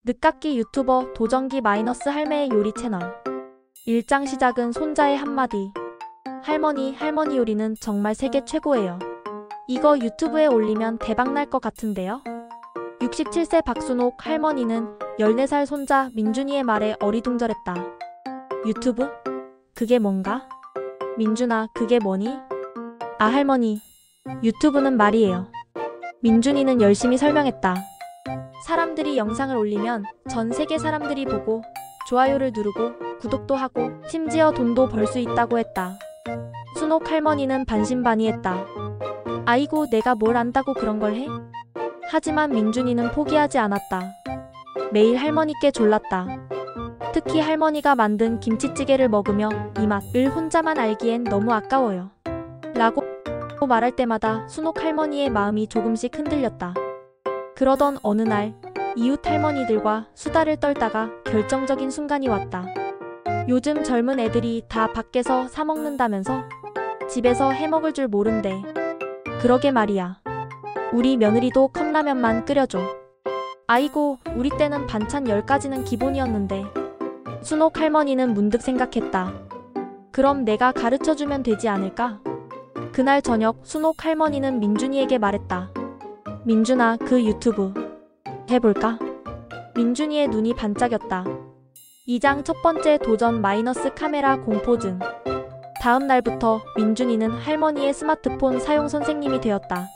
늦깎이 유튜버 도전기 마이너스 할매의 요리 채널. 일장 시작은 손자의 한마디. 할머니 요리는 정말 세계 최고예요. 이거 유튜브에 올리면 대박 날 것 같은데요? 67세 박순옥 할머니는 14살 손자 민준이의 말에 어리둥절했다. 유튜브? 그게 뭔가? 민준아, 그게 뭐니? 아, 할머니. 유튜브는 말이에요. 민준이는 열심히 설명했다. 사람들이 영상을 올리면 전 세계 사람들이 보고 좋아요를 누르고 구독도 하고 심지어 돈도 벌 수 있다고 했다. 순옥 할머니는 반신반의했다. 아이고, 내가 뭘 안다고 그런 걸 해? 하지만 민준이는 포기하지 않았다. 매일 할머니께 졸랐다. 특히 할머니가 만든 김치찌개를 먹으며 이 맛을 혼자만 알기엔 너무 아까워요. 라고 말할 때마다 순옥 할머니의 마음이 조금씩 흔들렸다. 그러던 어느 날 이웃 할머니들과 수다를 떨다가 결정적인 순간이 왔다. 요즘 젊은 애들이 다 밖에서 사 먹는다면서? 집에서 해먹을 줄 모른대. 그러게 말이야. 우리 며느리도 컵라면만 끓여줘. 아이고, 우리 때는 반찬 10가지는 기본이었는데. 순옥 할머니는 문득 생각했다. 그럼 내가 가르쳐주면 되지 않을까? 그날 저녁 순옥 할머니는 민준이에게 말했다. 민준아, 그 유튜브 해볼까? 민준이의 눈이 반짝였다. 2장 첫 번째 도전 마이너스 카메라 공포증. 다음 날부터 민준이는 할머니의 스마트폰 사용 선생님이 되었다.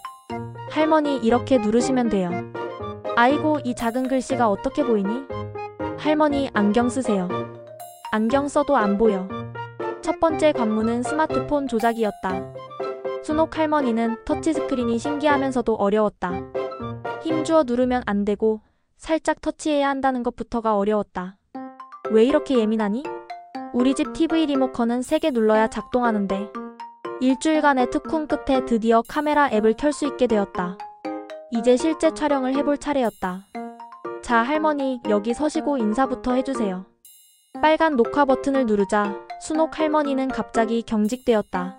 할머니, 이렇게 누르시면 돼요. 아이고, 이 작은 글씨가 어떻게 보이니? 할머니, 안경 쓰세요. 안경 써도 안 보여. 첫 번째 관문은 스마트폰 조작이었다. 순옥 할머니는 터치스크린이 신기하면서도 어려웠다. 힘주어 누르면 안 되고 살짝 터치해야 한다는 것부터가 어려웠다. 왜 이렇게 예민하니? 우리 집 TV 리모컨은 3개 눌러야 작동하는데. 일주일간의 특훈 끝에 드디어 카메라 앱을 켤 수 있게 되었다. 이제 실제 촬영을 해볼 차례였다. 자, 할머니, 여기 서시고 인사부터 해주세요. 빨간 녹화 버튼을 누르자 순옥 할머니는 갑자기 경직되었다.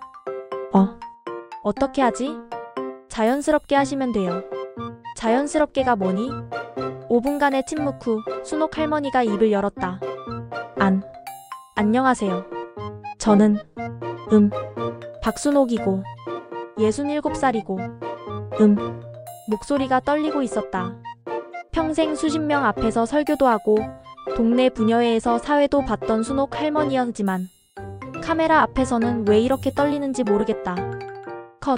어떻게 하지? 자연스럽게 하시면 돼요. 자연스럽게가 뭐니? 5분간의 침묵 후 순옥 할머니가 입을 열었다. 안녕하세요. 저는 박순옥이고 67살이고 목소리가 떨리고 있었다. 평생 수십 명 앞에서 설교도 하고 동네 부녀회에서 사회도 봤던 순옥 할머니였지만 카메라 앞에서는 왜 이렇게 떨리는지 모르겠다. 컷.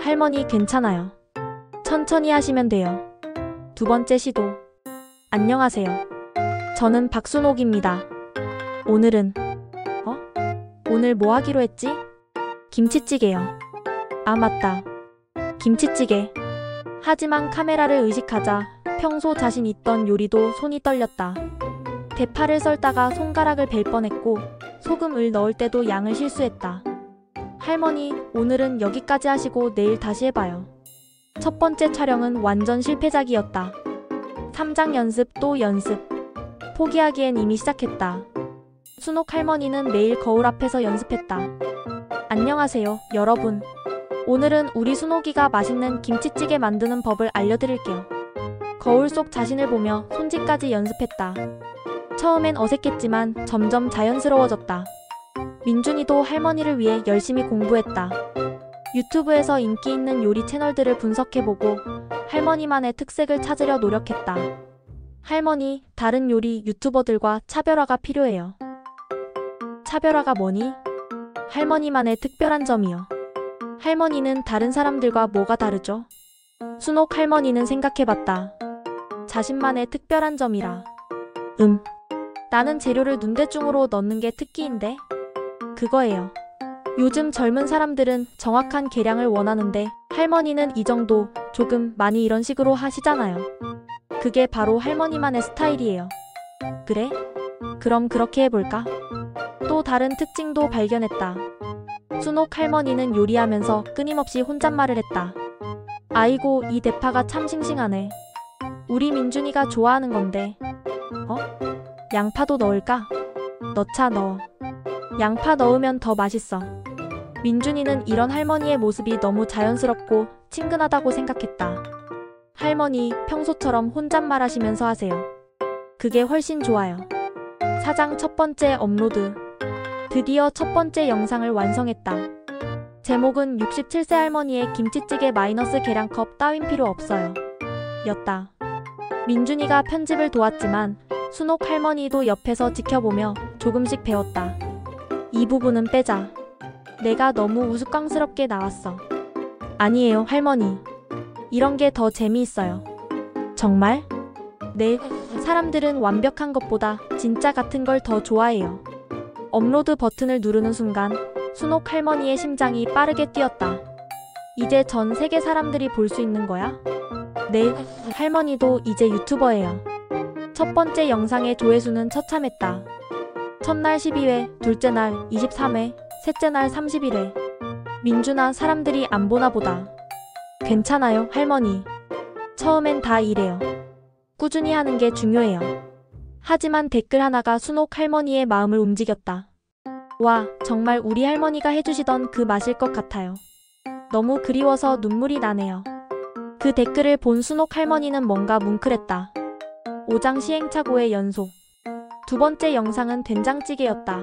할머니, 괜찮아요. 천천히 하시면 돼요. 두 번째 시도. 안녕하세요. 저는 박순옥입니다. 오늘은 오늘 뭐 하기로 했지? 김치찌개요. 아, 맞다. 김치찌개. 하지만 카메라를 의식하자 평소 자신 있던 요리도 손이 떨렸다. 대파를 썰다가 손가락을 벨 뻔했고 소금을 넣을 때도 양을 실수했다. 할머니, 오늘은 여기까지 하시고 내일 다시 해봐요. 첫 번째 촬영은 완전 실패작이었다. 3장 연습 또 연습. 포기하기엔 이미 시작했다. 순옥 할머니는 매일 거울 앞에서 연습했다. 안녕하세요, 여러분. 오늘은 우리 순옥이가 맛있는 김치찌개 만드는 법을 알려드릴게요. 거울 속 자신을 보며 손짓까지 연습했다. 처음엔 어색했지만 점점 자연스러워졌다. 민준이도 할머니를 위해 열심히 공부했다. 유튜브에서 인기 있는 요리 채널들을 분석해보고 할머니만의 특색을 찾으려 노력했다. 할머니, 다른 요리 유튜버들과 차별화가 필요해요. 차별화가 뭐니? 할머니만의 특별한 점이요. 할머니는 다른 사람들과 뭐가 다르죠? 순옥 할머니는 생각해봤다. 자신만의 특별한 점이라. 나는 재료를 눈대중으로 넣는 게 특기인데? 그거예요. 요즘 젊은 사람들은 정확한 계량을 원하는데 할머니는 이 정도, 조금, 많이 이런 식으로 하시잖아요. 그게 바로 할머니만의 스타일이에요. 그래? 그럼 그렇게 해볼까? 또 다른 특징도 발견했다. 순옥 할머니는 요리하면서 끊임없이 혼잣말을 했다. 아이고, 이 대파가 참 싱싱하네. 우리 민준이가 좋아하는 건데. 양파도 넣을까? 넣어. 양파 넣으면 더 맛있어. 민준이는 이런 할머니의 모습이 너무 자연스럽고 친근하다고 생각했다. 할머니, 평소처럼 혼잣말 하시면서 하세요. 그게 훨씬 좋아요. 사장 첫 번째 업로드. 드디어 첫 번째 영상을 완성했다. 제목은 67세 할머니의 김치찌개 마이너스 계량컵 따윈 필요 없어요. 였다. 민준이가 편집을 도왔지만 순옥 할머니도 옆에서 지켜보며 조금씩 배웠다. 이 부분은 빼자. 내가 너무 우스꽝스럽게 나왔어. 아니에요, 할머니. 이런 게 더 재미있어요. 정말? 네, 사람들은 완벽한 것보다 진짜 같은 걸 더 좋아해요. 업로드 버튼을 누르는 순간 순옥 할머니의 심장이 빠르게 뛰었다. 이제 전 세계 사람들이 볼 수 있는 거야? 네, 할머니도 이제 유튜버예요. 첫 번째 영상의 조회수는 처참했다. 첫날 12회, 둘째 날 23회, 셋째 날 31회. 민준아, 사람들이 안 보나 보다. 괜찮아요, 할머니. 처음엔 다 이래요. 꾸준히 하는 게 중요해요. 하지만 댓글 하나가 순옥 할머니의 마음을 움직였다. 와, 정말 우리 할머니가 해주시던 그 맛일 것 같아요. 너무 그리워서 눈물이 나네요. 그 댓글을 본 순옥 할머니는 뭔가 뭉클했다. 5장 시행착오의 연속. 두 번째 영상은 된장찌개였다.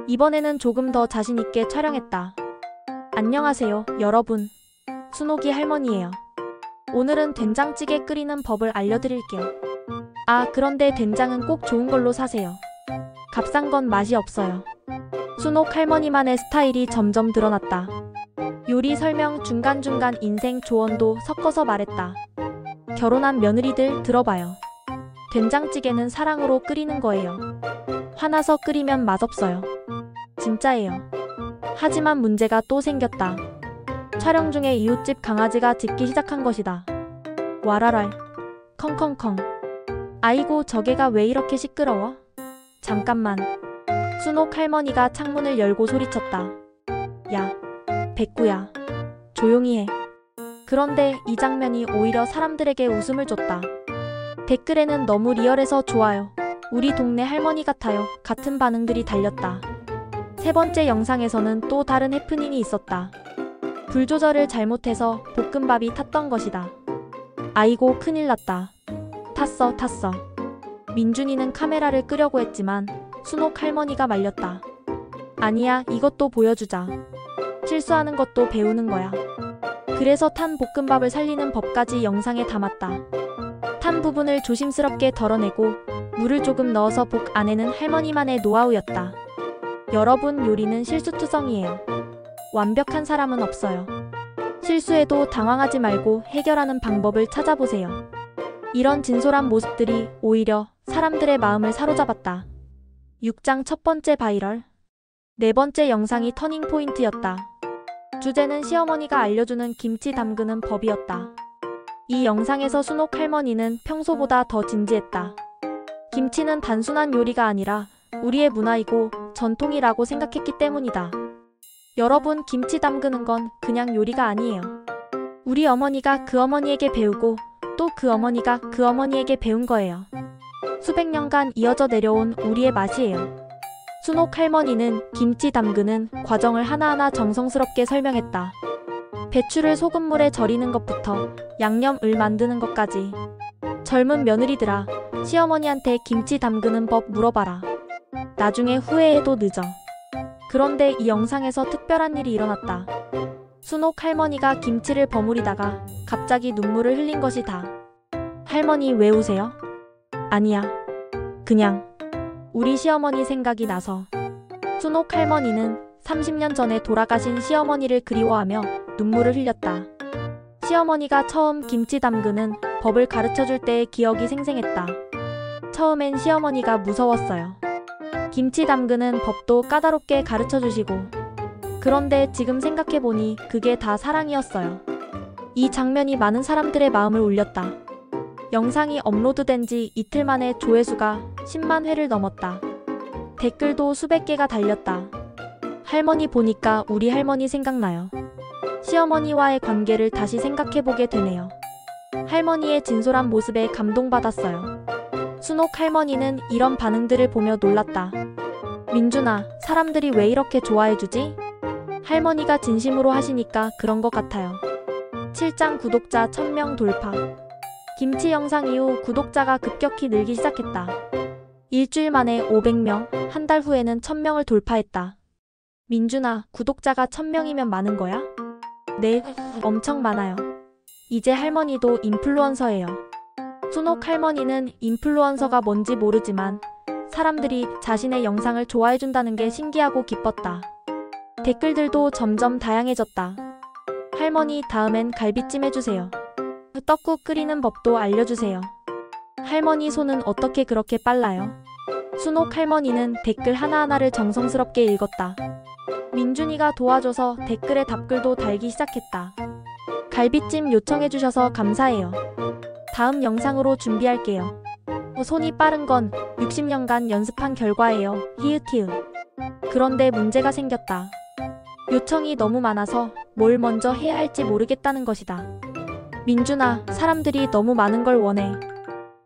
이번에는 조금 더 자신있게 촬영했다. 안녕하세요, 여러분. 순옥이 할머니예요. 오늘은 된장찌개 끓이는 법을 알려드릴게요. 아, 그런데 된장은 꼭 좋은 걸로 사세요. 값싼 건 맛이 없어요. 순옥 할머니만의 스타일이 점점 드러났다. 요리 설명 중간중간 인생 조언도 섞어서 말했다. 결혼한 며느리들 들어봐요. 된장찌개는 사랑으로 끓이는 거예요. 화나서 끓이면 맛없어요. 진짜예요. 하지만 문제가 또 생겼다. 촬영 중에 이웃집 강아지가 짖기 시작한 것이다. 와라랄. 컹컹컹. 아이고, 저게가 왜 이렇게 시끄러워? 잠깐만. 순옥 할머니가 창문을 열고 소리쳤다. 야, 백구야. 조용히 해. 그런데 이 장면이 오히려 사람들에게 웃음을 줬다. 댓글에는 너무 리얼해서 좋아요. 우리 동네 할머니 같아요. 같은 반응들이 달렸다. 세 번째 영상에서는 또 다른 해프닝이 있었다. 불 조절을 잘못해서 볶음밥이 탔던 것이다. 아이고, 큰일 났다. 탔어. 민준이는 카메라를 끄려고 했지만 순옥 할머니가 말렸다. 아니야, 이것도 보여주자. 실수하는 것도 배우는 거야. 그래서 탄 볶음밥을 살리는 법까지 영상에 담았다. 탄 부분을 조심스럽게 덜어내고 물을 조금 넣어서 볶 안에는 할머니만의 노하우였다. 여러분, 요리는 실수투성이에요. 완벽한 사람은 없어요. 실수해도 당황하지 말고 해결하는 방법을 찾아보세요. 이런 진솔한 모습들이 오히려 사람들의 마음을 사로잡았다. 6장 첫 번째 바이럴. 네 번째 영상이 터닝포인트였다. 주제는 시어머니가 알려주는 김치 담그는 법이었다. 이 영상에서 순옥 할머니는 평소보다 더 진지했다. 김치는 단순한 요리가 아니라 우리의 문화이고 전통이라고 생각했기 때문이다. 여러분, 김치 담그는 건 그냥 요리가 아니에요. 우리 어머니가 그 어머니에게 배우고 또 그 어머니가 그 어머니에게 배운 거예요. 수백 년간 이어져 내려온 우리의 맛이에요. 순옥 할머니는 김치 담그는 과정을 하나하나 정성스럽게 설명했다. 배추를 소금물에 절이는 것부터 양념을 만드는 것까지. 젊은 며느리들아, 시어머니한테 김치 담그는 법 물어봐라. 나중에 후회해도 늦어. 그런데 이 영상에서 특별한 일이 일어났다. 순옥 할머니가 김치를 버무리다가 갑자기 눈물을 흘린 것이다. 할머니, 왜 우세요? 아니야. 그냥 우리 시어머니 생각이 나서. 순옥 할머니는 30년 전에 돌아가신 시어머니를 그리워하며 눈물을 흘렸다. 시어머니가 처음 김치 담그는 법을 가르쳐줄 때의 기억이 생생했다. 처음엔 시어머니가 무서웠어요. 김치 담그는 법도 까다롭게 가르쳐주시고. 그런데 지금 생각해보니 그게 다 사랑이었어요. 이 장면이 많은 사람들의 마음을 울렸다. 영상이 업로드된 지 이틀 만에 조회수가 10만 회를 넘었다. 댓글도 수백 개가 달렸다. 할머니 보니까 우리 할머니 생각나요. 시어머니와의 관계를 다시 생각해보게 되네요. 할머니의 진솔한 모습에 감동받았어요. 순옥 할머니는 이런 반응들을 보며 놀랐다. 민준아, 사람들이 왜 이렇게 좋아해주지? 할머니가 진심으로 하시니까 그런 것 같아요. 7장 구독자 1000명 돌파. 김치 영상 이후 구독자가 급격히 늘기 시작했다. 일주일 만에 500명, 한 달 후에는 1000명을 돌파했다. 민준아, 구독자가 1000명이면 많은 거야? 네, 엄청 많아요. 이제 할머니도 인플루언서예요. 순옥 할머니는 인플루언서가 뭔지 모르지만 사람들이 자신의 영상을 좋아해준다는 게 신기하고 기뻤다. 댓글들도 점점 다양해졌다. 할머니, 다음엔 갈비찜 해주세요. 떡국 끓이는 법도 알려주세요. 할머니 손은 어떻게 그렇게 빨라요? 순옥 할머니는 댓글 하나하나를 정성스럽게 읽었다. 민준이가 도와줘서 댓글에 답글도 달기 시작했다. 갈비찜 요청해주셔서 감사해요. 다음 영상으로 준비할게요. 손이 빠른 건 60년간 연습한 결과예요. 히읗히읗. 그런데 문제가 생겼다. 요청이 너무 많아서 뭘 먼저 해야 할지 모르겠다는 것이다. 민준아, 사람들이 너무 많은 걸 원해.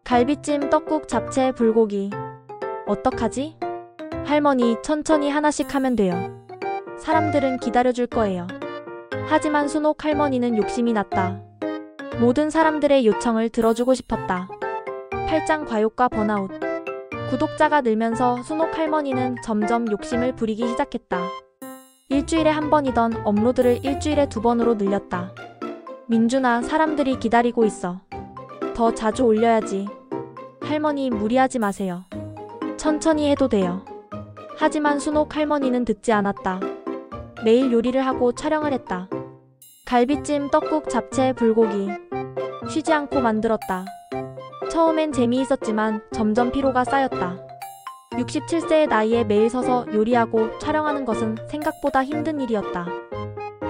갈비찜, 떡국, 잡채, 불고기. 어떡하지? 할머니, 천천히 하나씩 하면 돼요. 사람들은 기다려줄 거예요. 하지만 순옥 할머니는 욕심이 났다. 모든 사람들의 요청을 들어주고 싶었다. 팔짱 과욕과 번아웃. 구독자가 늘면서 순옥 할머니는 점점 욕심을 부리기 시작했다. 일주일에 한 번이던 업로드를 일주일에 2번으로 늘렸다. 민준아, 사람들이 기다리고 있어. 더 자주 올려야지. 할머니, 무리하지 마세요. 천천히 해도 돼요. 하지만 순옥 할머니는 듣지 않았다. 매일 요리를 하고 촬영을 했다. 갈비찜, 떡국, 잡채, 불고기. 쉬지 않고 만들었다. 처음엔 재미있었지만 점점 피로가 쌓였다. 67세의 나이에 매일 서서 요리하고 촬영하는 것은 생각보다 힘든 일이었다.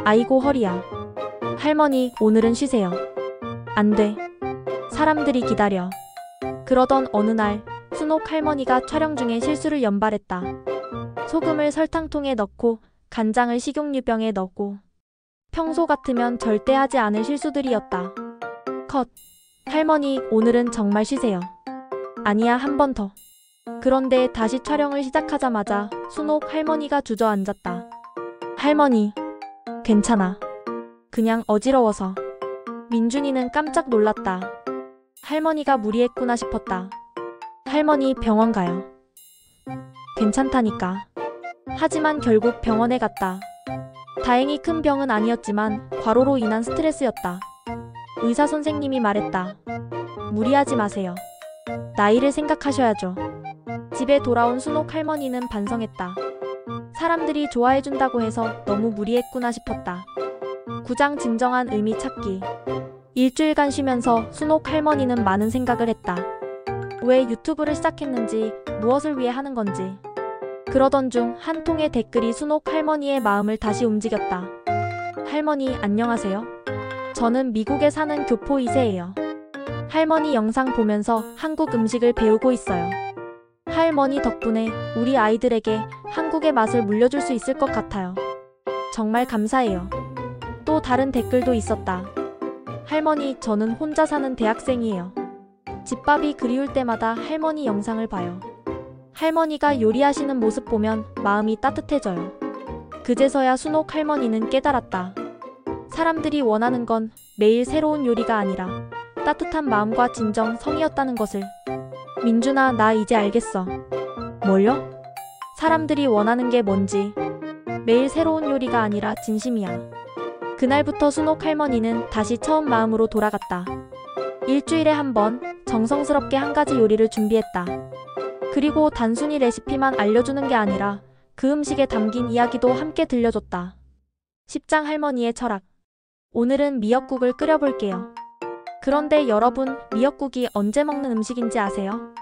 아이고 허리야. 할머니, 오늘은 쉬세요. 안 돼. 사람들이 기다려. 그러던 어느 날 순옥 할머니가 촬영 중에 실수를 연발했다. 소금을 설탕통에 넣고 간장을 식용유병에 넣고. 평소 같으면 절대 하지 않을 실수들이었다. 컷. 할머니, 오늘은 정말 쉬세요. 아니야, 한 번 더. 그런데 다시 촬영을 시작하자마자 순옥 할머니가 주저앉았다. 할머니, 괜찮아. 그냥 어지러워서. 민준이는 깜짝 놀랐다. 할머니가 무리했구나 싶었다. 할머니, 병원 가요. 괜찮다니까. 하지만 결국 병원에 갔다. 다행히 큰 병은 아니었지만 과로로 인한 스트레스였다. 의사 선생님이 말했다. 무리하지 마세요. 나이를 생각하셔야죠. 집에 돌아온 순옥 할머니는 반성했다. 사람들이 좋아해준다고 해서 너무 무리했구나 싶었다. 구장 진정한 의미 찾기. 일주일간 쉬면서 순옥 할머니는 많은 생각을 했다. 왜 유튜브를 시작했는지, 무엇을 위해 하는 건지. 그러던 중 한 통의 댓글이 순옥 할머니의 마음을 다시 움직였다. 할머니, 안녕하세요. 저는 미국에 사는 교포 2세예요. 할머니 영상 보면서 한국 음식을 배우고 있어요. 할머니 덕분에 우리 아이들에게 한국의 맛을 물려줄 수 있을 것 같아요. 정말 감사해요. 또 다른 댓글도 있었다. 할머니, 저는 혼자 사는 대학생이에요. 집밥이 그리울 때마다 할머니 영상을 봐요. 할머니가 요리하시는 모습 보면 마음이 따뜻해져요. 그제서야 순옥 할머니는 깨달았다. 사람들이 원하는 건 매일 새로운 요리가 아니라 따뜻한 마음과 진정, 성이었다는 것을. 민준아, 나 이제 알겠어. 뭘요? 사람들이 원하는 게 뭔지. 매일 새로운 요리가 아니라 진심이야. 그날부터 순옥 할머니는 다시 처음 마음으로 돌아갔다. 일주일에 한 번 정성스럽게 한 가지 요리를 준비했다. 그리고 단순히 레시피만 알려주는 게 아니라 그 음식에 담긴 이야기도 함께 들려줬다. 십장 할머니의 철학. 오늘은 미역국을 끓여볼게요. 그런데 여러분, 미역국이 언제 먹는 음식인지 아세요?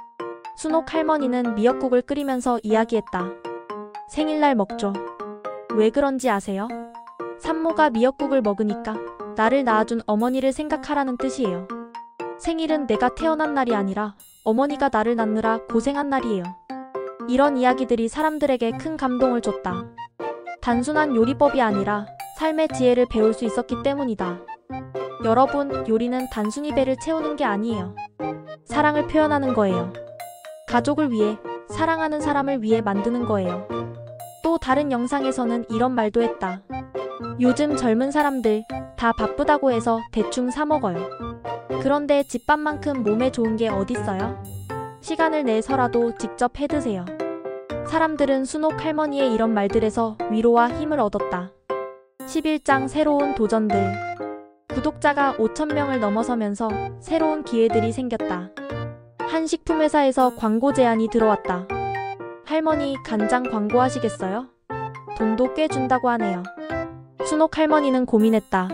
순옥 할머니는 미역국을 끓이면서 이야기했다. 생일날 먹죠. 왜 그런지 아세요? 산모가 미역국을 먹으니까 나를 낳아준 어머니를 생각하라는 뜻이에요. 생일은 내가 태어난 날이 아니라 어머니가 나를 낳느라 고생한 날이에요. 이런 이야기들이 사람들에게 큰 감동을 줬다. 단순한 요리법이 아니라 삶의 지혜를 배울 수 있었기 때문이다. 여러분, 요리는 단순히 배를 채우는 게 아니에요. 사랑을 표현하는 거예요. 가족을 위해, 사랑하는 사람을 위해 만드는 거예요. 또 다른 영상에서는 이런 말도 했다. 요즘 젊은 사람들 다 바쁘다고 해서 대충 사 먹어요. 그런데 집밥만큼 몸에 좋은 게 어딨어요? 시간을 내서라도 직접 해드세요. 사람들은 순옥 할머니의 이런 말들에서 위로와 힘을 얻었다. 11장 새로운 도전들. 구독자가 5,000명을 넘어서면서 새로운 기회들이 생겼다. 한 식품회사에서 광고 제안이 들어왔다. 할머니 간장 광고하시겠어요? 돈도 꽤 준다고 하네요. 순옥 할머니는 고민했다.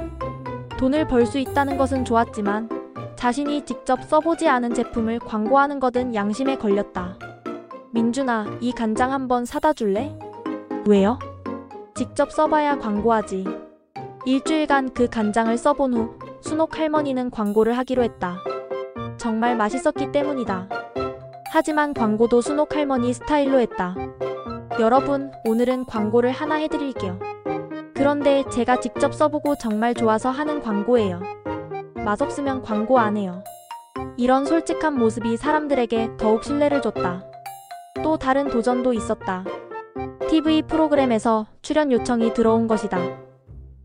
돈을 벌 수 있다는 것은 좋았지만 자신이 직접 써보지 않은 제품을 광고하는 것은 양심에 걸렸다. 민준아, 이 간장 한번 사다 줄래? 왜요? 직접 써봐야 광고하지. 일주일간 그 간장을 써본 후 순옥 할머니는 광고를 하기로 했다. 정말 맛있었기 때문이다. 하지만 광고도 순옥 할머니 스타일로 했다. 여러분, 오늘은 광고를 하나 해드릴게요. 그런데 제가 직접 써보고 정말 좋아서 하는 광고예요. 맛없으면 광고 안 해요. 이런 솔직한 모습이 사람들에게 더욱 신뢰를 줬다. 또 다른 도전도 있었다. TV 프로그램에서 출연 요청이 들어온 것이다.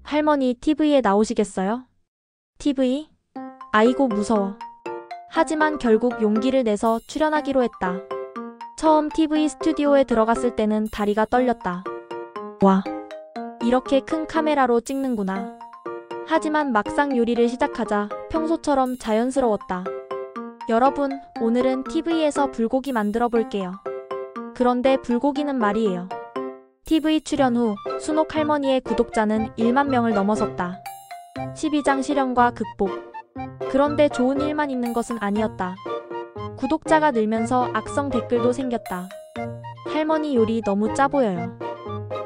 할머니 TV에 나오시겠어요? TV? 아이고 무서워. 하지만 결국 용기를 내서 출연하기로 했다. 처음 TV 스튜디오에 들어갔을 때는 다리가 떨렸다. 와, 이렇게 큰 카메라로 찍는구나. 하지만 막상 요리를 시작하자 평소처럼 자연스러웠다. 여러분, 오늘은 TV에서 불고기 만들어 볼게요. 그런데 불고기는 말이에요. TV 출연 후 순옥 할머니의 구독자는 1만 명을 넘어섰다. 12장 실현과 극복. 그런데 좋은 일만 있는 것은 아니었다. 구독자가 늘면서 악성 댓글도 생겼다. 할머니 요리 너무 짜 보여요.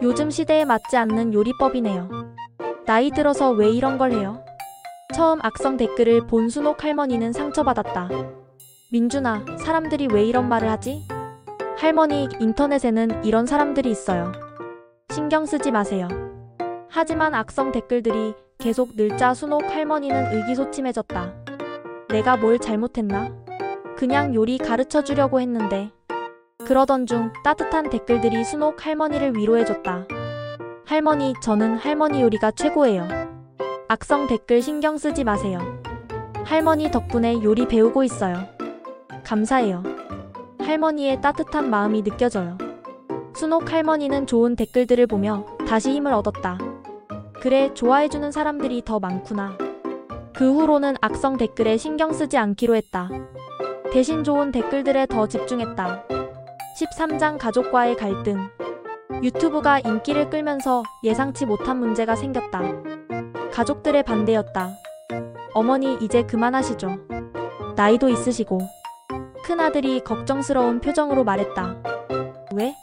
요즘 시대에 맞지 않는 요리법이네요. 나이 들어서 왜 이런 걸 해요? 처음 악성 댓글을 본 순옥 할머니는 상처받았다. 민준아, 사람들이 왜 이런 말을 하지? 할머니, 인터넷에는 이런 사람들이 있어요. 신경 쓰지 마세요. 하지만 악성 댓글들이 계속 늘자 순옥 할머니는 의기소침해졌다. 내가 뭘 잘못했나? 그냥 요리 가르쳐 주려고 했는데. 그러던 중 따뜻한 댓글들이 순옥 할머니를 위로해줬다. 할머니, 저는 할머니 요리가 최고예요. 악성 댓글 신경 쓰지 마세요. 할머니 덕분에 요리 배우고 있어요. 감사해요. 할머니의 따뜻한 마음이 느껴져요. 순옥 할머니는 좋은 댓글들을 보며 다시 힘을 얻었다. 그래, 좋아해주는 사람들이 더 많구나. 그 후로는 악성 댓글에 신경 쓰지 않기로 했다. 대신 좋은 댓글들에 더 집중했다. 13장 가족과의 갈등. 유튜브가 인기를 끌면서 예상치 못한 문제가 생겼다. 가족들의 반대였다. 어머니 이제 그만하시죠. 나이도 있으시고. 큰아들이 걱정스러운 표정으로 말했다. 왜?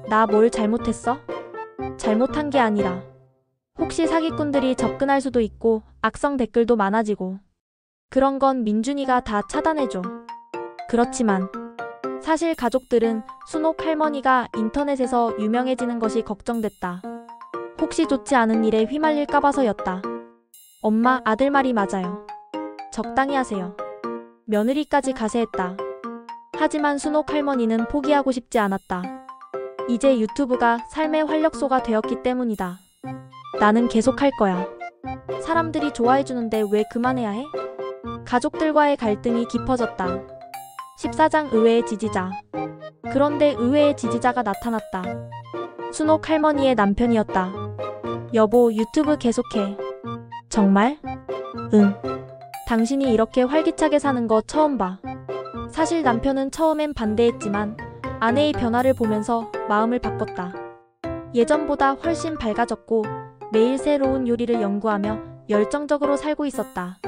나 뭘 잘못했어? 잘못한 게 아니라 혹시 사기꾼들이 접근할 수도 있고 악성 댓글도 많아지고 그런 건 민준이가 다 차단해줘. 그렇지만 사실 가족들은 순옥 할머니가 인터넷에서 유명해지는 것이 걱정됐다. 혹시 좋지 않은 일에 휘말릴까 봐서였다. 엄마, 아들 말이 맞아요. 적당히 하세요. 며느리까지 가세했다. 하지만 순옥 할머니는 포기하고 싶지 않았다. 이제 유튜브가 삶의 활력소가 되었기 때문이다. 나는 계속할 거야. 사람들이 좋아해주는데 왜 그만해야 해? 가족들과의 갈등이 깊어졌다. 14장 의외의 지지자. 그런데 의외의 지지자가 나타났다. 순옥 할머니의 남편이었다. 여보, 유튜브 계속해. 정말? 응. 당신이 이렇게 활기차게 사는 거 처음 봐. 사실 남편은 처음엔 반대했지만 아내의 변화를 보면서 마음을 바꿨다. 예전보다 훨씬 밝아졌고 매일 새로운 요리를 연구하며 열정적으로 살고 있었다.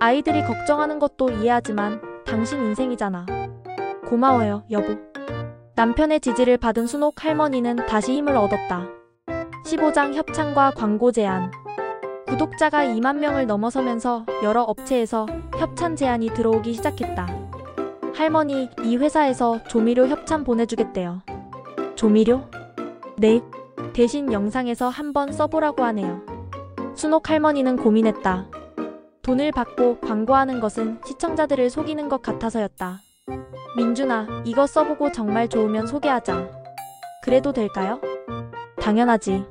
아이들이 걱정하는 것도 이해하지만 당신 인생이잖아. 고마워요, 여보. 남편의 지지를 받은 순옥 할머니는 다시 힘을 얻었다. 15장 협찬과 광고 제안. 구독자가 2만 명을 넘어서면서 여러 업체에서 협찬 제안이 들어오기 시작했다. 할머니, 이 회사에서 조미료 협찬 보내주겠대요. 조미료? 네. 대신 영상에서 한번 써보라고 하네요. 순옥 할머니는 고민했다. 돈을 받고 광고하는 것은 시청자들을 속이는 것 같아서였다. 민준아, 이거 써보고 정말 좋으면 소개하자. 그래도 될까요? 당연하지.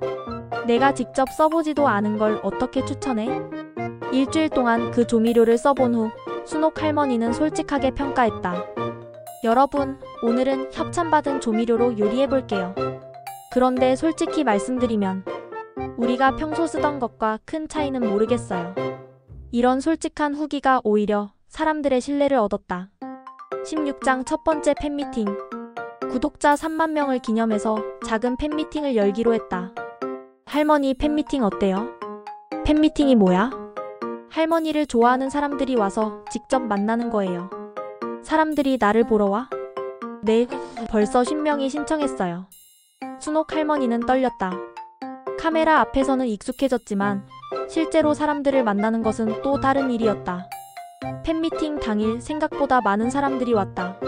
내가 직접 써보지도 않은 걸 어떻게 추천해? 일주일 동안 그 조미료를 써본 후 순옥 할머니는 솔직하게 평가했다. 여러분, 오늘은 협찬받은 조미료로 요리해볼게요. 그런데 솔직히 말씀드리면 우리가 평소 쓰던 것과 큰 차이는 모르겠어요. 이런 솔직한 후기가 오히려 사람들의 신뢰를 얻었다. 16장 첫 번째 팬미팅. 구독자 3만 명을 기념해서 작은 팬미팅을 열기로 했다. 할머니 팬미팅 어때요? 팬미팅이 뭐야? 할머니를 좋아하는 사람들이 와서 직접 만나는 거예요. 사람들이 나를 보러 와? 네, 벌써 50명이 신청했어요. 순옥 할머니는 떨렸다. 카메라 앞에서는 익숙해졌지만 실제로 사람들을 만나는 것은 또 다른 일이었다. 팬미팅 당일 생각보다 많은 사람들이 왔다.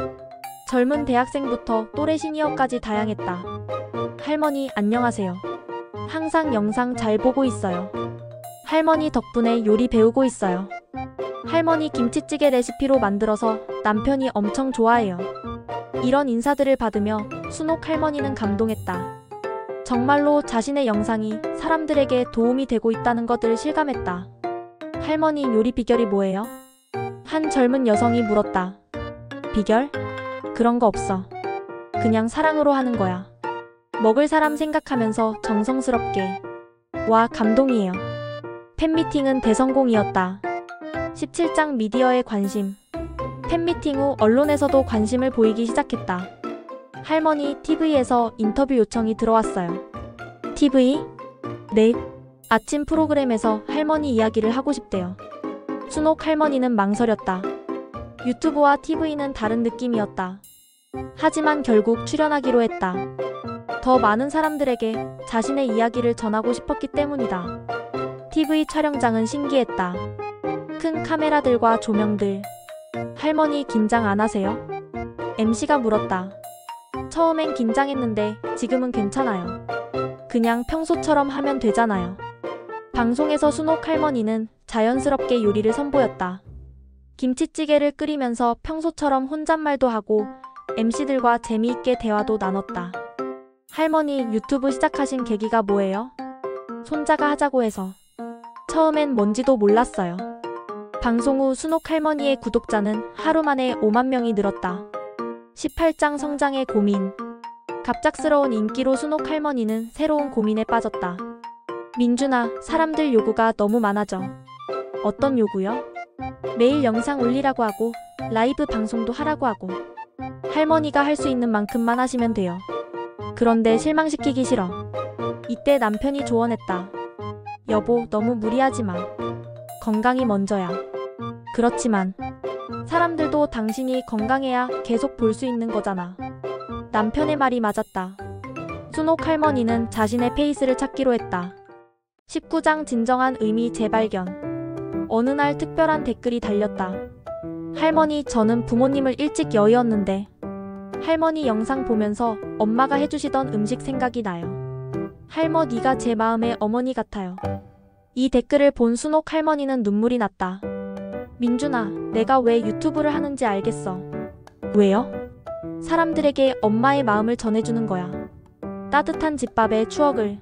젊은 대학생부터 또래 시니어까지 다양했다. 할머니 안녕하세요. 항상 영상 잘 보고 있어요. 할머니 덕분에 요리 배우고 있어요. 할머니 김치찌개 레시피로 만들어서 남편이 엄청 좋아해요. 이런 인사들을 받으며 순옥 할머니는 감동했다. 정말로 자신의 영상이 사람들에게 도움이 되고 있다는 것을 실감했다. 할머니 요리 비결이 뭐예요? 한 젊은 여성이 물었다. 비결? 그런 거 없어. 그냥 사랑으로 하는 거야. 먹을 사람 생각하면서 정성스럽게. 와, 감동이에요. 팬미팅은 대성공이었다. 17장 미디어의 관심. 팬미팅 후 언론에서도 관심을 보이기 시작했다. 할머니 TV에서 인터뷰 요청이 들어왔어요. TV? 네. 아침 프로그램에서 할머니 이야기를 하고 싶대요. 순옥 할머니는 망설였다. 유튜브와 TV는 다른 느낌이었다. 하지만 결국 출연하기로 했다. 더 많은 사람들에게 자신의 이야기를 전하고 싶었기 때문이다. TV 촬영장은 신기했다. 큰 카메라들과 조명들. 할머니 긴장 안 하세요? MC가 물었다. 처음엔 긴장했는데 지금은 괜찮아요. 그냥 평소처럼 하면 되잖아요. 방송에서 순옥 할머니는 자연스럽게 요리를 선보였다. 김치찌개를 끓이면서 평소처럼 혼잣말도 하고 MC들과 재미있게 대화도 나눴다. 할머니 유튜브 시작하신 계기가 뭐예요? 손자가 하자고 해서. 처음엔 뭔지도 몰랐어요. 방송 후 순옥 할머니의 구독자는 하루 만에 5만 명이 늘었다. 18장 성장의 고민. 갑작스러운 인기로 순옥 할머니는 새로운 고민에 빠졌다. 민준아, 사람들 요구가 너무 많아져. 어떤 요구요? 매일 영상 올리라고 하고 라이브 방송도 하라고 하고. 할머니가 할 수 있는 만큼만 하시면 돼요. 그런데 실망시키기 싫어. 이때 남편이 조언했다. 여보, 너무 무리하지 마. 건강이 먼저야. 그렇지만 사람들도 당신이 건강해야 계속 볼 수 있는 거잖아. 남편의 말이 맞았다. 순옥 할머니는 자신의 페이스를 찾기로 했다. 19장 진정한 의미 재발견. 어느 날 특별한 댓글이 달렸다. 할머니, 저는 부모님을 일찍 여의었는데 할머니 영상 보면서 엄마가 해주시던 음식 생각이 나요. 할머니가 제 마음의 어머니 같아요. 이 댓글을 본 순옥 할머니는 눈물이 났다. 민준아, 내가 왜 유튜브를 하는지 알겠어. 왜요? 사람들에게 엄마의 마음을 전해주는 거야. 따뜻한 집밥의 추억을.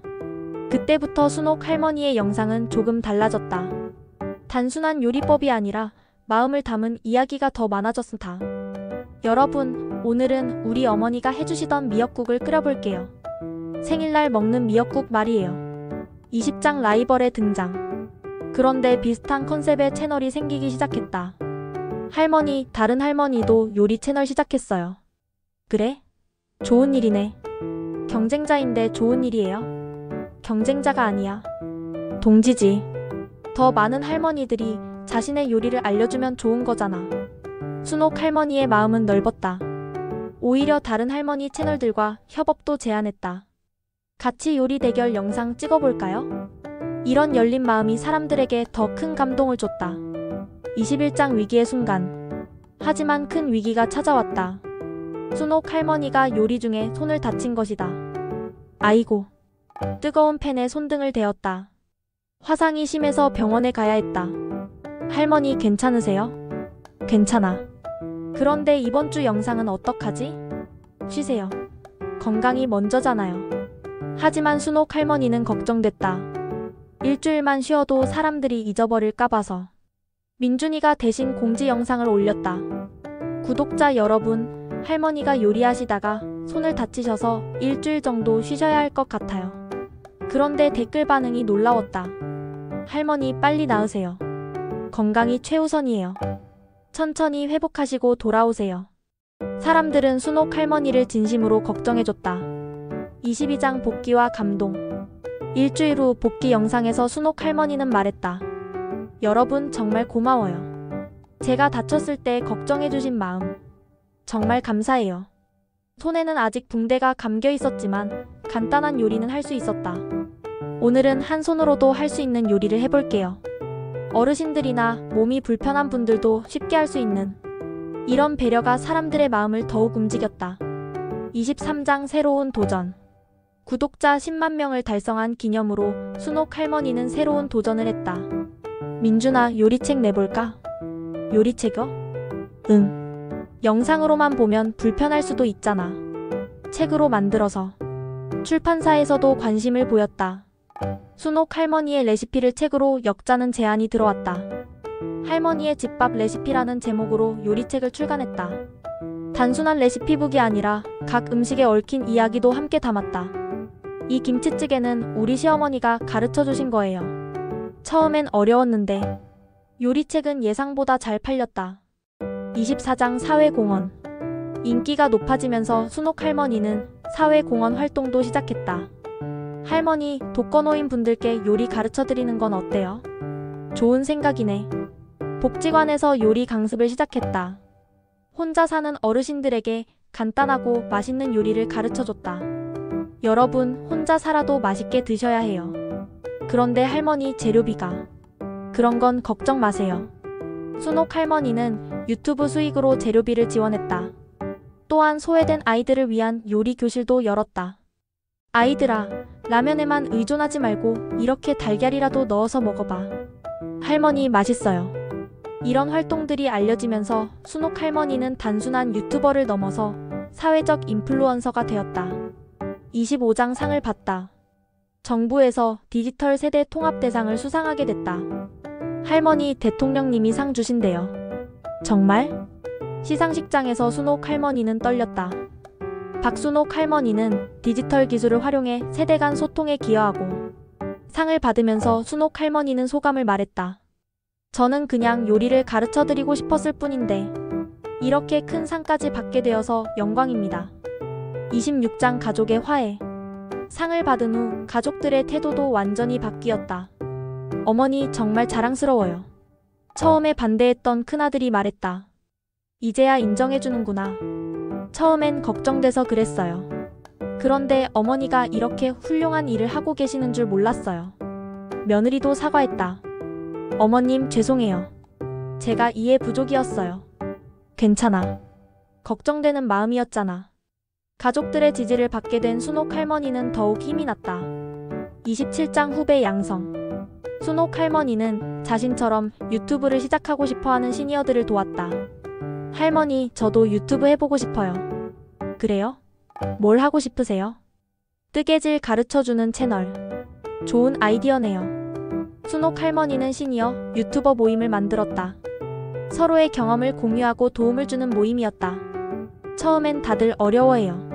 그때부터 순옥 할머니의 영상은 조금 달라졌다. 단순한 요리법이 아니라 마음을 담은 이야기가 더 많아졌다. 여러분, 오늘은 우리 어머니가 해주시던 미역국을 끓여볼게요. 생일날 먹는 미역국 말이에요. 20장 라이벌의 등장. 그런데 비슷한 컨셉의 채널이 생기기 시작했다. 할머니, 다른 할머니도 요리 채널 시작했어요. 그래? 좋은 일이네. 경쟁자인데 좋은 일이에요? 경쟁자가 아니야. 동지지. 더 많은 할머니들이 자신의 요리를 알려주면 좋은 거잖아. 순옥 할머니의 마음은 넓었다. 오히려 다른 할머니 채널들과 협업도 제안했다. 같이 요리 대결 영상 찍어볼까요? 이런 열린 마음이 사람들에게 더 큰 감동을 줬다. 21장 위기의 순간. 하지만 큰 위기가 찾아왔다. 순옥 할머니가 요리 중에 손을 다친 것이다. 아이고. 뜨거운 팬에 손등을 대었다. 화상이 심해서 병원에 가야 했다. 할머니 괜찮으세요? 괜찮아. 그런데 이번 주 영상은 어떡하지? 쉬세요. 건강이 먼저잖아요. 하지만 순옥 할머니는 걱정됐다. 일주일만 쉬어도 사람들이 잊어버릴까 봐서. 민준이가 대신 공지 영상을 올렸다. 구독자 여러분, 할머니가 요리하시다가 손을 다치셔서 일주일 정도 쉬셔야 할 것 같아요. 그런데 댓글 반응이 놀라웠다. 할머니 빨리 나으세요. 건강이 최우선이에요. 천천히 회복하시고 돌아오세요. 사람들은 순옥 할머니를 진심으로 걱정해줬다. 22장 복귀와 감동. 일주일 후 복귀 영상에서 순옥 할머니는 말했다. 여러분 정말 고마워요. 제가 다쳤을 때 걱정해주신 마음 정말 감사해요. 손에는 아직 붕대가 감겨 있었지만 간단한 요리는 할 수 있었다. 오늘은 한 손으로도 할 수 있는 요리를 해볼게요. 어르신들이나 몸이 불편한 분들도 쉽게 할 수 있는 이런 배려가 사람들의 마음을 더욱 움직였다. 23장 새로운 도전. 구독자 10만 명을 달성한 기념으로 순옥 할머니는 새로운 도전을 했다. 민준아, 요리책 내볼까? 요리책이요? 응. 영상으로만 보면 불편할 수도 있잖아. 책으로 만들어서. 출판사에서도 관심을 보였다. 순옥 할머니의 레시피를 책으로 엮자는 제안이 들어왔다. 할머니의 집밥 레시피라는 제목으로 요리책을 출간했다. 단순한 레시피북이 아니라 각 음식에 얽힌 이야기도 함께 담았다. 이 김치찌개는 우리 시어머니가 가르쳐 주신 거예요. 처음엔 어려웠는데 요리책은 예상보다 잘 팔렸다. 24장 사회공헌. 인기가 높아지면서 순옥 할머니는 사회공헌 활동도 시작했다. 할머니, 독거노인 분들께 요리 가르쳐 드리는 건 어때요? 좋은 생각이네. 복지관에서 요리 강습을 시작했다. 혼자 사는 어르신들에게 간단하고 맛있는 요리를 가르쳐 줬다. 여러분, 혼자 살아도 맛있게 드셔야 해요. 그런데 할머니, 재료비가. 그런 건 걱정 마세요. 순옥 할머니는 유튜브 수익으로 재료비를 지원했다. 또한 소외된 아이들을 위한 요리 교실도 열었다. 아이들아, 라면에만 의존하지 말고 이렇게 달걀이라도 넣어서 먹어봐. 할머니 맛있어요. 이런 활동들이 알려지면서 순옥 할머니는 단순한 유튜버를 넘어서 사회적 인플루언서가 되었다. 25장 상을 받다. 정부에서 디지털 세대 통합 대상을 수상하게 됐다. 할머니, 대통령님이 상 주신대요. 정말? 시상식장에서 순옥 할머니는 떨렸다. 박순옥 할머니는 디지털 기술을 활용해 세대 간 소통에 기여하고 상을 받으면서 순옥 할머니는 소감을 말했다. 저는 그냥 요리를 가르쳐 드리고 싶었을 뿐인데 이렇게 큰 상까지 받게 되어서 영광입니다. 26장 가족의 화해. 상을 받은 후 가족들의 태도도 완전히 바뀌었다. 어머니 정말 자랑스러워요. 처음에 반대했던 큰아들이 말했다. 이제야 인정해주는구나. 처음엔 걱정돼서 그랬어요. 그런데 어머니가 이렇게 훌륭한 일을 하고 계시는 줄 몰랐어요. 며느리도 사과했다. 어머님 죄송해요. 제가 이해 부족이었어요. 괜찮아. 걱정되는 마음이었잖아. 가족들의 지지를 받게 된 순옥 할머니는 더욱 힘이 났다. 27장 후배 양성. 순옥 할머니는 자신처럼 유튜브를 시작하고 싶어하는 시니어들을 도왔다. 할머니, 저도 유튜브 해보고 싶어요. 그래요? 뭘 하고 싶으세요? 뜨개질 가르쳐주는 채널. 좋은 아이디어네요. 순옥 할머니는 시니어 유튜버 모임을 만들었다. 서로의 경험을 공유하고 도움을 주는 모임이었다. 처음엔 다들 어려워해요.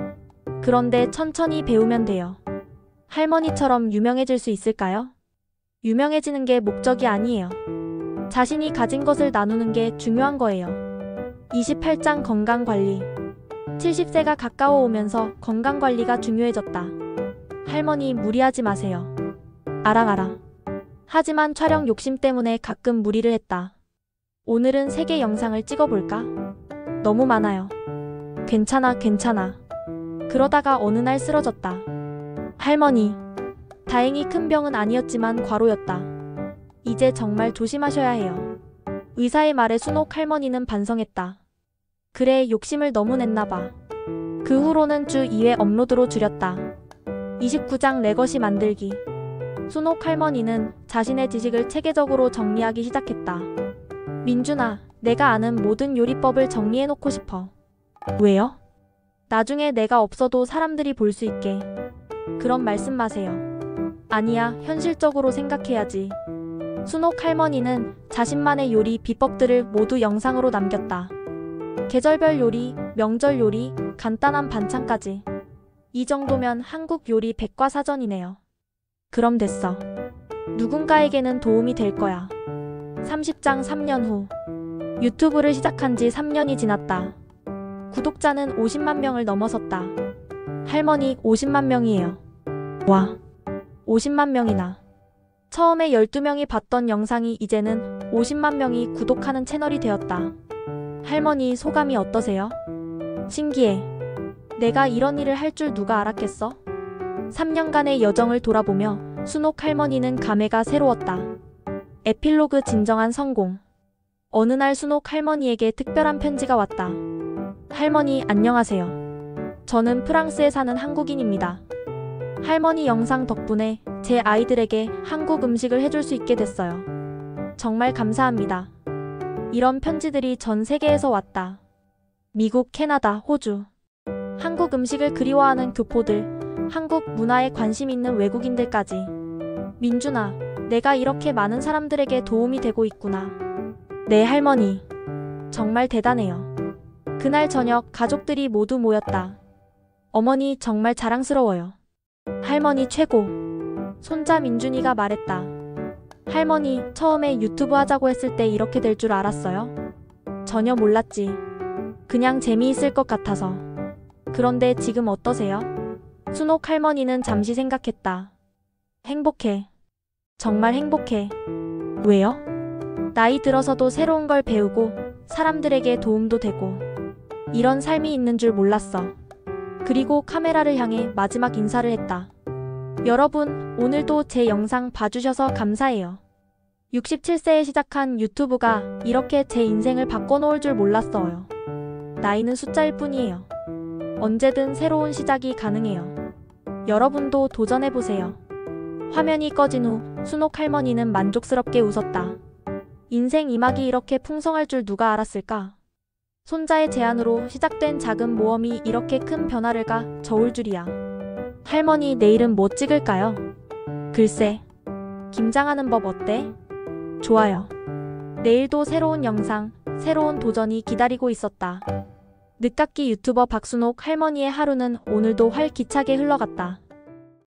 그런데 천천히 배우면 돼요. 할머니처럼 유명해질 수 있을까요? 유명해지는 게 목적이 아니에요. 자신이 가진 것을 나누는 게 중요한 거예요. 28장 건강관리. 70세가 가까워 오면서 건강관리가 중요해졌다. 할머니 무리하지 마세요. 알아. 하지만 촬영 욕심 때문에 가끔 무리를 했다. 오늘은 3개 영상을 찍어볼까? 너무 많아요. 괜찮아. 그러다가 어느 날 쓰러졌다. 할머니. 다행히 큰 병은 아니었지만 과로였다. 이제 정말 조심하셔야 해요. 의사의 말에 순옥 할머니는 반성했다. 그래, 욕심을 너무 냈나봐. 그 후로는 주 2회 업로드로 줄였다. 29장 레거시 만들기. 순옥 할머니는 자신의 지식을 체계적으로 정리하기 시작했다. 민준아, 내가 아는 모든 요리법을 정리해놓고 싶어. 왜요? 나중에 내가 없어도 사람들이 볼 수 있게. 그런 말씀 마세요. 아니야, 현실적으로 생각해야지. 순옥 할머니는 자신만의 요리 비법들을 모두 영상으로 남겼다. 계절별 요리, 명절 요리, 간단한 반찬까지. 이 정도면 한국 요리 백과사전이네요. 그럼 됐어. 누군가에게는 도움이 될 거야. 30장 3년 후. 유튜브를 시작한 지 3년이 지났다. 구독자는 50만 명을 넘어섰다. 할머니 50만 명이에요. 와, 50만 명이나. 처음에 12명이 봤던 영상이 이제는 50만 명이 구독하는 채널이 되었다. 할머니 소감이 어떠세요? 신기해. 내가 이런 일을 할 줄 누가 알았겠어? 3년간의 여정을 돌아보며 순옥 할머니는 감회가 새로웠다. 에필로그 진정한 성공. 어느 날 순옥 할머니에게 특별한 편지가 왔다. 할머니 안녕하세요. 저는 프랑스에 사는 한국인입니다. 할머니 영상 덕분에 제 아이들에게 한국 음식을 해줄 수 있게 됐어요. 정말 감사합니다. 이런 편지들이 전 세계에서 왔다. 미국, 캐나다, 호주. 한국 음식을 그리워하는 교포들, 한국 문화에 관심 있는 외국인들까지. 민준아, 내가 이렇게 많은 사람들에게 도움이 되고 있구나. 네, 할머니. 정말 대단해요. 그날 저녁 가족들이 모두 모였다. 어머니 정말 자랑스러워요. 할머니 최고. 손자 민준이가 말했다. 할머니, 처음에 유튜브 하자고 했을 때 이렇게 될 줄 알았어요? 전혀 몰랐지. 그냥 재미있을 것 같아서. 그런데 지금 어떠세요? 순옥 할머니는 잠시 생각했다. 행복해. 정말 행복해. 왜요? 나이 들어서도 새로운 걸 배우고 사람들에게 도움도 되고 이런 삶이 있는 줄 몰랐어. 그리고 카메라를 향해 마지막 인사를 했다. 여러분, 오늘도 제 영상 봐주셔서 감사해요. 67세에 시작한 유튜브가 이렇게 제 인생을 바꿔놓을 줄 몰랐어요. 나이는 숫자일 뿐이에요. 언제든 새로운 시작이 가능해요. 여러분도 도전해보세요. 화면이 꺼진 후 순옥 할머니는 만족스럽게 웃었다. 인생 2막이 이렇게 풍성할 줄 누가 알았을까? 손자의 제안으로 시작된 작은 모험이 이렇게 큰 변화를 가져올 줄이야. 할머니, 내일은 뭐 찍을까요? 글쎄, 김장하는 법 어때? 좋아요. 내일도 새로운 영상, 새로운 도전이 기다리고 있었다. 늦깎이 유튜버 박순옥 할머니의 하루는 오늘도 활기차게 흘러갔다.